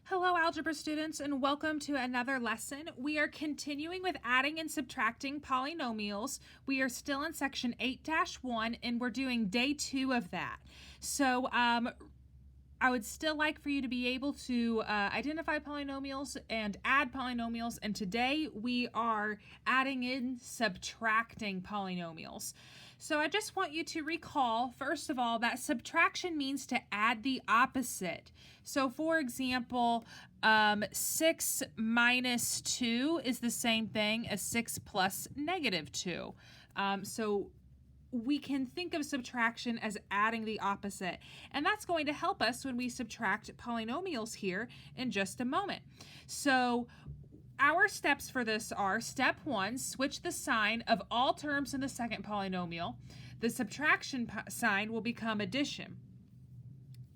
Hello, algebra students, and welcome to another lesson. We are continuing with adding and subtracting polynomials. We are still in section 8-1, and we're doing day 2 of that. So I would still like for you to be able to identify polynomials and add polynomials, and today we are adding in subtracting polynomials. So I just want you to recall, first of all, that subtraction means to add the opposite. So for example, 6 minus 2 is the same thing as 6 plus negative 2. So we can think of subtraction as adding the opposite, and that's going to help us when we subtract polynomials here in just a moment. So our steps for this are: step 1, switch the sign of all terms in the second polynomial. The subtraction sign will become addition,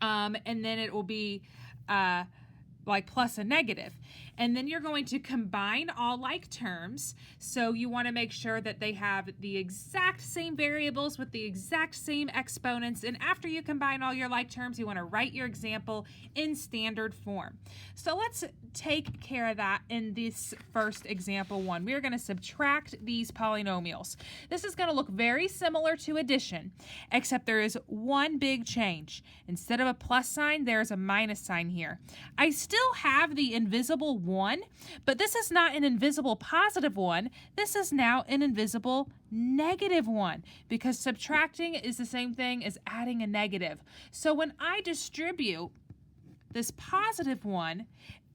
and then it will be like plus a negative. And then you're going to combine all like terms. So you want to make sure that they have the exact same variables with the exact same exponents. And after you combine all your like terms, you want to write your example in standard form. So let's take care of that in this first example 1. We are going to subtract these polynomials. This is going to look very similar to addition, except there is one big change. Instead of a plus sign, there's a minus sign here. I still have the invisible 1, but this is not an invisible positive 1. This is now an invisible negative 1, because subtracting is the same thing as adding a negative. So when I distribute this positive 1,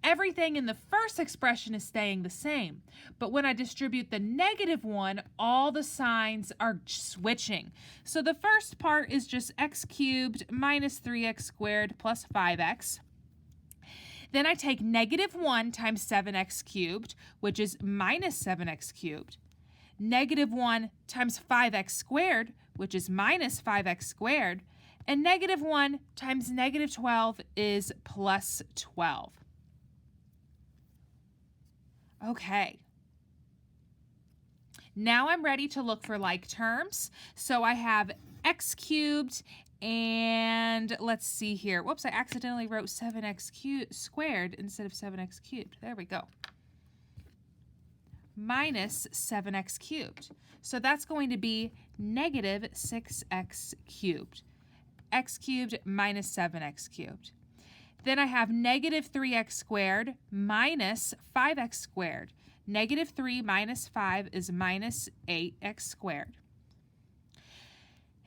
everything in the first expression is staying the same. But when I distribute the negative 1, all the signs are switching. So the first part is just x cubed minus 3x squared plus 5x. Then I take negative 1 times 7x cubed, which is minus 7x cubed. Negative 1 times 5x squared, which is minus 5x squared. And negative 1 times negative 12 is plus 12. Okay. Now I'm ready to look for like terms. So I have x cubed, and let's see here. Whoops, I accidentally wrote 7x squared instead of 7x cubed. There we go. Minus 7x cubed. So that's going to be negative 6x cubed. X cubed minus 7x cubed. Then I have negative 3x squared minus 5x squared. Negative 3 minus 5 is minus 8x squared.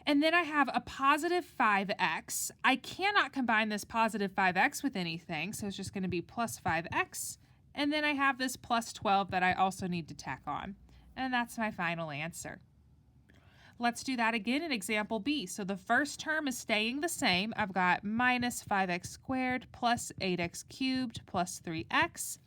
And then I have a positive 5x. I cannot combine this positive 5x with anything, so it's just going to be plus 5x. And then I have this plus 12 that I also need to tack on. And that's my final answer. Let's do that again in example B. So the first term is staying the same. I've got minus 5x squared plus 8x cubed plus 3x.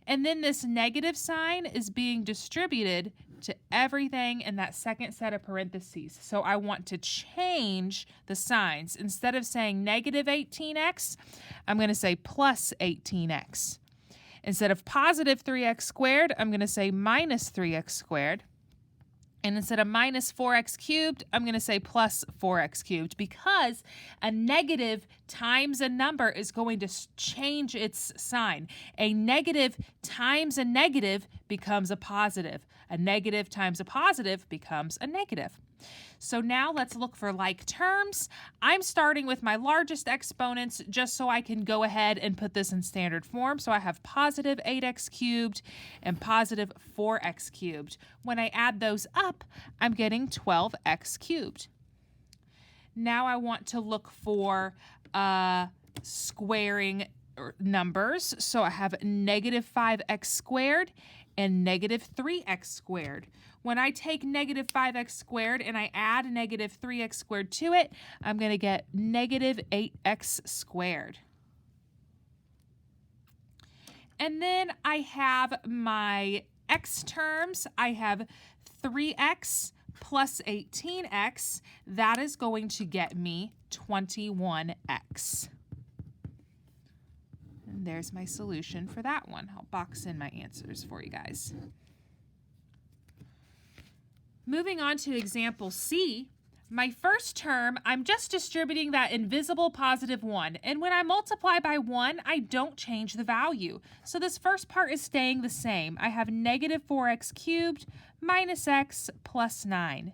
And then this negative sign is being distributed to everything in that second set of parentheses. So I want to change the signs. Instead of saying negative 18x, I'm going to say plus 18x. Instead of positive 3x squared, I'm going to say minus 3x squared. And instead of minus 4x cubed, I'm going to say plus 4x cubed, because a negative times a number is going to change its sign. A negative times a negative becomes a positive. A negative times a positive becomes a negative. So now let's look for like terms. I'm starting with my largest exponents just so I can go ahead and put this in standard form. So I have positive 8x cubed and positive 4x cubed. When I add those up, I'm getting 12x cubed. Now I want to look for squaring numbers. So I have negative 5x squared and negative 3x squared. When I take negative 5x squared and I add negative 3x squared to it, I'm going to get negative 8x squared. And then I have my x terms. I have 3x plus 18x. That is going to get me 21x. And there's my solution for that one. I'll box in my answers for you guys. Moving on to example C, My first term, I'm just distributing that invisible positive 1. And when I multiply by 1, I don't change the value. So this first part is staying the same. I have negative 4x cubed minus x plus 9.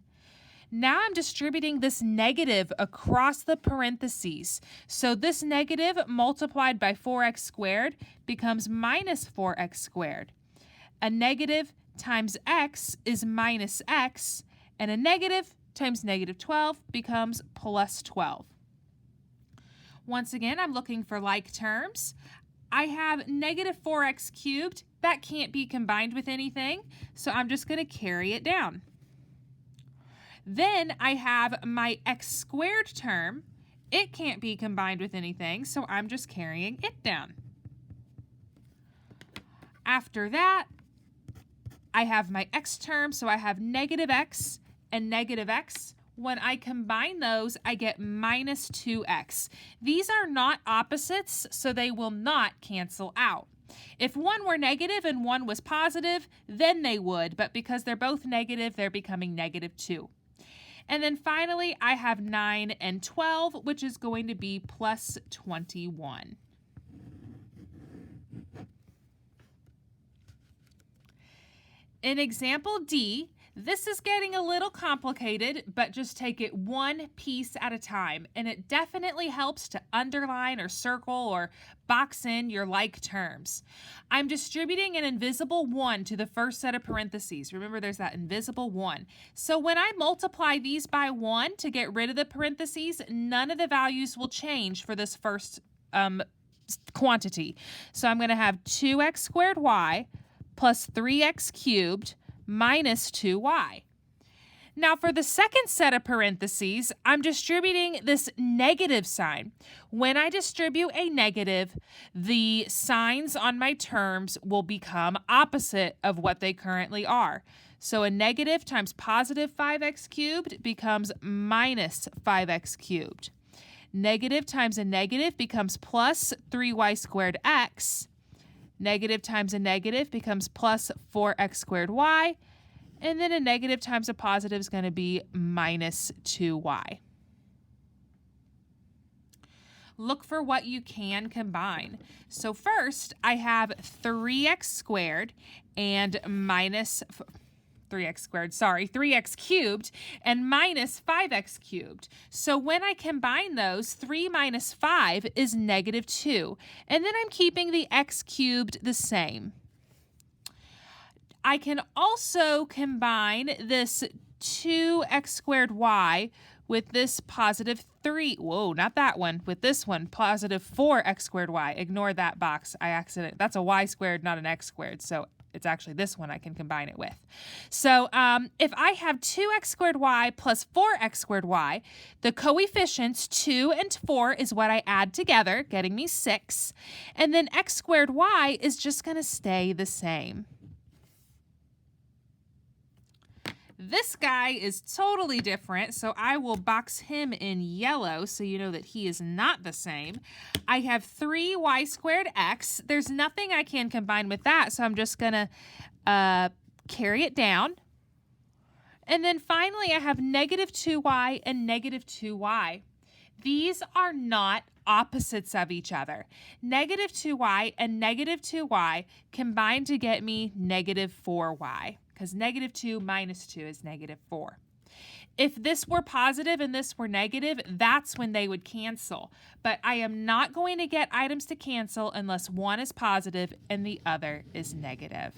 Now I'm distributing this negative across the parentheses. So this negative multiplied by 4x squared becomes minus 4x squared. A negative times x is minus x, and a negative times negative 12 becomes plus 12. Once again, I'm looking for like terms. I have negative 4x cubed. That can't be combined with anything, so I'm just going to carry it down. Then I have my x squared term. It can't be combined with anything, so I'm just carrying it down. After that, I have my x term, so I have negative x and negative x. When I combine those, I get minus 2x. These are not opposites, so they will not cancel out. If one were negative and one was positive, then they would, but because they're both negative, they're becoming negative 2. And then finally, I have 9 and 12, which is going to be plus 21. In example D, this is getting a little complicated, but just take it one piece at a time. And it definitely helps to underline or circle or box in your like terms. I'm distributing an invisible 1 to the first set of parentheses. Remember, there's that invisible 1. So when I multiply these by 1 to get rid of the parentheses, none of the values will change for this first quantity. So I'm going to have 2x squared y plus 3x cubed minus 2y. Now for the second set of parentheses, I'm distributing this negative sign. When I distribute a negative, the signs on my terms will become opposite of what they currently are. So a negative times positive 5x cubed becomes minus 5x cubed. Negative times a negative becomes plus 3y squared x. Negative times a negative becomes plus 4x squared y. And then a negative times a positive is going to be minus 2y. Look for what you can combine. So first, I have 3x squared and minus 3x cubed and minus 5x cubed. So when I combine those, 3 minus 5 is negative 2. And then I'm keeping the x cubed the same. I can also combine this 2x squared y with this positive 3. Whoa, not that one. With this one, positive 4x squared y. Ignore that box. That's a y squared, not an x squared. So it's actually this one I can combine it with. So if I have 2x squared y plus 4x squared y, the coefficients 2 and 4 is what I add together, getting me 6. And then x squared y is just going to stay the same. This guy is totally different, so I will box him in yellow so you know that he is not the same. I have 3y squared x. There's nothing I can combine with that, so I'm just going to carry it down. And then finally, I have negative 2y and negative 2y. These are not opposites of each other. Negative 2y and negative 2y combine to get me negative 4y. Because negative 2 minus 2 is negative 4. If this were positive and this were negative, that's when they would cancel. But I am not going to get items to cancel unless one is positive and the other is negative.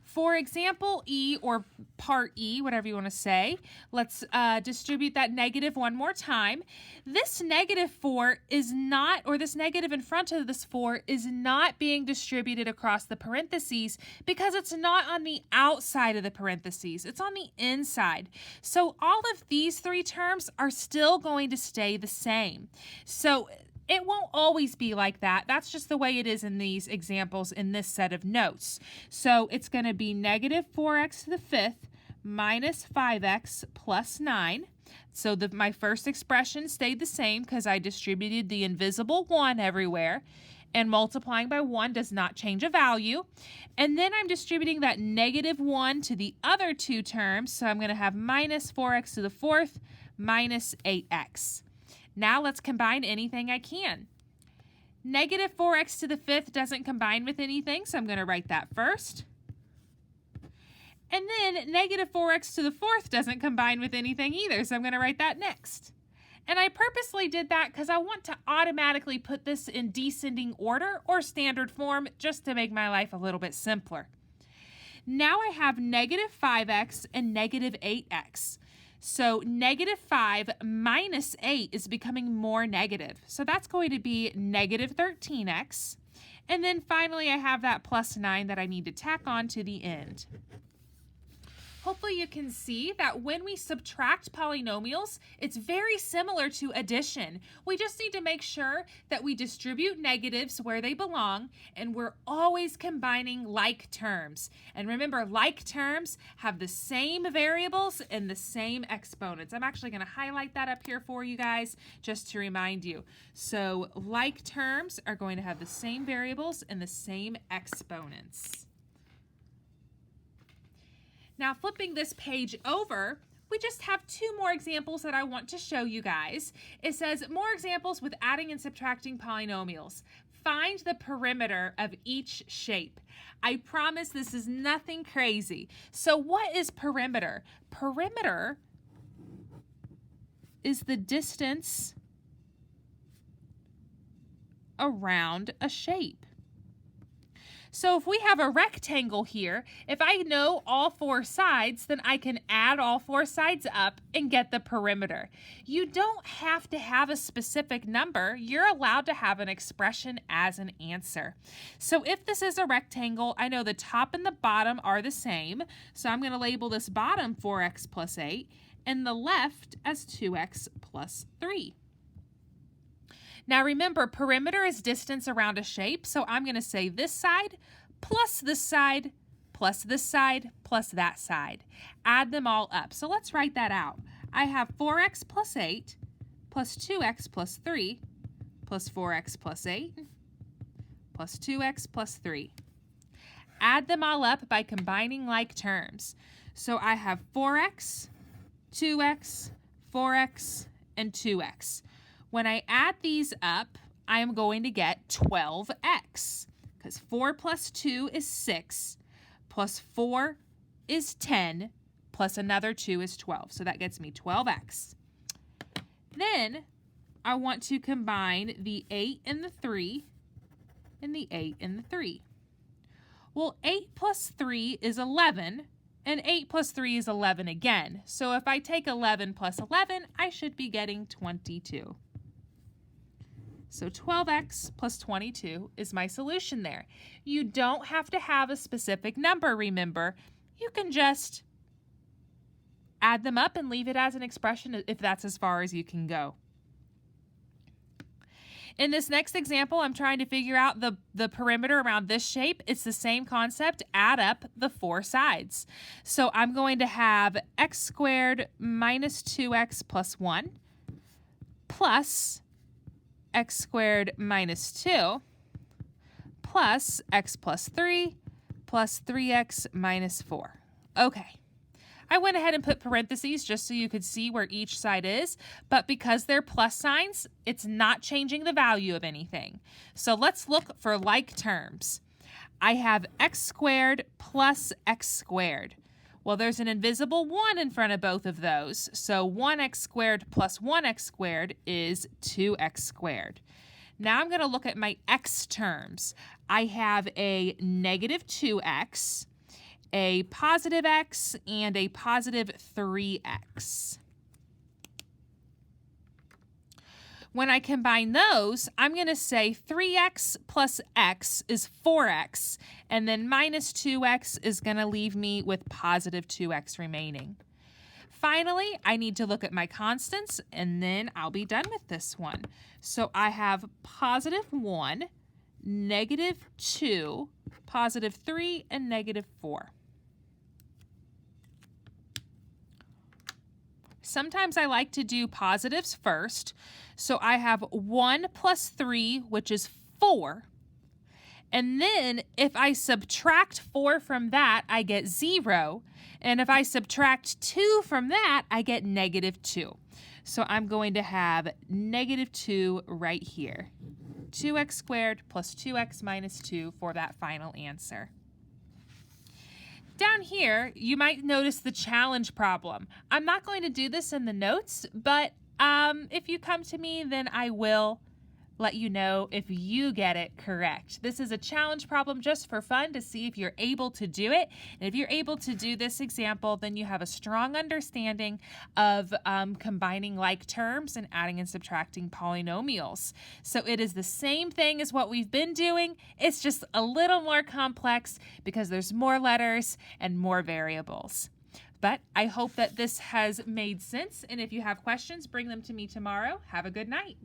For example E, or part E, whatever you want to say, let's distribute that negative one more time. This negative 4 is not, or this negative in front of this 4 is not being distributed across the parentheses because it's not on the outside of the parentheses. It's on the inside. So all of these three terms are still going to stay the same. So it won't always be like that. That's just the way it is in these examples in this set of notes. So it's going to be negative 4x to the 5th minus 5x plus 9. So my first expression stayed the same because I distributed the invisible 1 everywhere. and multiplying by 1 does not change a value. And then I'm distributing that -1 to the other two terms, so I'm going to have minus 4x to the fourth minus 8x. Now let's combine anything I can. Negative 4x to the fifth doesn't combine with anything, so I'm going to write that first. And then negative 4x to the fourth doesn't combine with anything either, so I'm going to write that next. And I purposely did that because I want to automatically put this in descending order or standard form just to make my life a little bit simpler. Now I have negative 5x and negative 8x. So negative 5 minus 8 is becoming more negative. So that's going to be negative 13x. And then finally I have that plus 9 that I need to tack on to the end. Hopefully you can see that when we subtract polynomials, it's very similar to addition. We just need to make sure that we distribute negatives where they belong, and we're always combining like terms. And remember, like terms have the same variables and the same exponents. I'm actually going to highlight that up here for you guys just to remind you. So like terms are going to have the same variables and the same exponents. Now flipping this page over, we just have two more examples that I want to show you guys. It says more examples with adding and subtracting polynomials. Find the perimeter of each shape. I promise this is nothing crazy. So what is perimeter? Perimeter is the distance around a shape. So if we have a rectangle here, if I know all four sides, then I can add all four sides up and get the perimeter. You don't have to have a specific number. You're allowed to have an expression as an answer. So if this is a rectangle, I know the top and the bottom are the same. So I'm going to label this bottom 4x plus 8 and the left as 2x plus 3. Now remember, perimeter is distance around a shape, so I'm going to say this side plus this side plus this side plus that side. Add them all up. So let's write that out. I have 4x plus 8 plus 2x plus 3 plus 4x plus 8 plus 2x plus 3. Add them all up by combining like terms. So I have 4x, 2x, 4x, and 2x. When I add these up, I am going to get 12x, because 4 plus 2 is 6, plus 4 is 10, plus another 2 is 12. So that gets me 12x. Then I want to combine the 8 and the 3 and the 8 and the 3. Well, 8 plus 3 is 11, and 8 plus 3 is 11 again. So if I take 11 plus 11, I should be getting 22. So 12x plus 22 is my solution there. You don't have to have a specific number, remember. You can just add them up and leave it as an expression if that's as far as you can go. In this next example, I'm trying to figure out the perimeter around this shape. It's the same concept. Add up the four sides. So I'm going to have x squared minus 2x plus 1 plus x squared minus 2 plus x plus 3 plus 3x minus 4. Okay. I went ahead and put parentheses just so you could see where each side is, but because they're plus signs, it's not changing the value of anything. So let's look for like terms. I have x squared plus x squared. Well, there's an invisible 1 in front of both of those, so 1x squared plus 1x squared is 2x squared. Now I'm going to look at my x terms. I have a negative 2x, a positive x, and a positive 3x. When I combine those, I'm going to say 3x plus x is 4x, and then minus 2x is going to leave me with positive 2x remaining. Finally, I need to look at my constants, and then I'll be done with this one. So I have positive 1, negative 2, positive 3, and negative 4. Sometimes I like to do positives first. So I have 1 plus 3, which is 4, And then if I subtract 4 from that, I get 0. And if I subtract 2 from that, I get -2. So I'm going to have -2 right here. 2x squared plus 2x minus 2 for that final answer. Down here, you might notice the challenge problem. I'm not going to do this in the notes, but if you come to me, then I will let you know if you get it correct. This is a challenge problem just for fun to see if you're able to do it. And if you're able to do this example, then you have a strong understanding of combining like terms and adding and subtracting polynomials. So it is the same thing as what we've been doing. It's just a little more complex because there's more letters and more variables. But I hope that this has made sense. And if you have questions, bring them to me tomorrow. Have a good night.